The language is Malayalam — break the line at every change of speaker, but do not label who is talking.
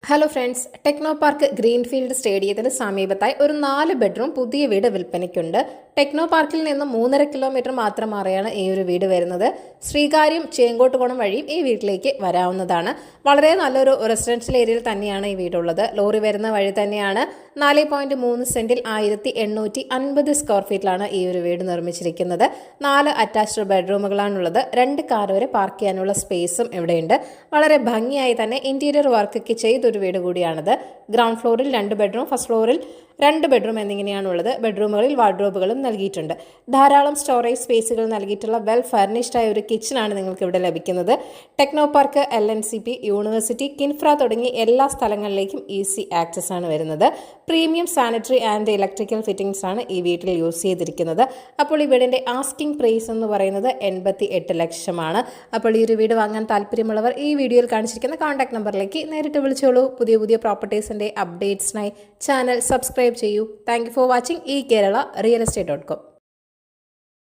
Hello friends, Technopark Greenfield സ്റ്റേഡിയത്തിന് സമീപത്തായി ഒരു 4 ബെഡ്റൂം പുതിയ വീട് വിൽപ്പനയ്ക്കുണ്ട്. ടെക്നോ പാർക്കിൽ നിന്ന് 3.5 കിലോമീറ്റർ മാത്രം മാറിയാണ് ഈ ഒരു വീട് വരുന്നത്. ശ്രീകാര്യം ചേങ്കോട്ടുകോണം വഴിയും ഈ വീട്ടിലേക്ക് വരാവുന്നതാണ്. വളരെ നല്ലൊരു റെസിഡൻഷ്യൽ ഏരിയയിൽ തന്നെയാണ് ഈ വീടുള്ളത്. ലോറി വരുന്ന വഴി തന്നെയാണ്. 4.3 സെന്റിൽ 1850 സ്ക്വയർ ഫീറ്റിലാണ് ഈ ഒരു വീട് നിർമ്മിച്ചിരിക്കുന്നത്. 4 അറ്റാച്ച്ഡ് ബെഡ്റൂമുകളാണുള്ളത്. 2 കാർ വരെ പാർക്ക് ചെയ്യാനുള്ള സ്പേസും ഇവിടെയുണ്ട്. വളരെ ഭംഗിയായി തന്നെ ഇന്റീരിയർ വർക്കൊക്കെ ചെയ്തൊരു വീട് കൂടിയാണിത്. ഗ്രൗണ്ട് ഫ്ലോറിൽ 2 ബെഡ്റൂം, ഫസ്റ്റ് ഫ്ലോറിൽ 2 ബെഡ്റൂം എന്നിങ്ങനെയാണുള്ളത്. ബെഡ്റൂമുകളിൽ വാർഡ്രോബുകളും നൽകിയിട്ടുണ്ട്. ധാരാളം സ്റ്റോറേജ് സ്പേസുകൾ നൽകിയിട്ടുള്ള വെൽ ഫർണിഷ്ഡ് ആയ ഒരു കിച്ചണാണ് നിങ്ങൾക്ക് ഇവിടെ ലഭിക്കുന്നത്. Techno park, LNCP, university, KINFRA തുടങ്ങി എല്ലാ സ്ഥലങ്ങളിലേക്കും ഈസി ആക്സസ് ആണ് വരുന്നത്. Premium sanitary and electrical fittings ആണ് ഈ വീട്ടിൽ യൂസ് ചെയ്തിരിക്കുന്നത്. അപ്പോൾ ഈ വീടിന്റെ ആസ്കിംഗ് പ്രൈസ് എന്ന് പറയുന്നത് 88 ലക്ഷമാണ്. അപ്പോൾ ഈ ഒരു വീട് വാങ്ങാൻ താല്പര്യമുള്ളവർ ഈ വീഡിയോയിൽ കാണിച്ചിരിക്കുന്ന കോൺടാക്ട് നമ്പറിലേക്ക് നേരിട്ട് വിളിച്ചോളൂ. പുതിയ പ്രോപ്പർട്ടീസിന്റെ അപ്ഡേറ്റ്സിനായി ചാനൽ സബ്സ്ക്രൈബ് ചെയ്യൂ. Thank you for watching. ഈ കേരള റിയൽ എസ്റ്റേറ്റ്.com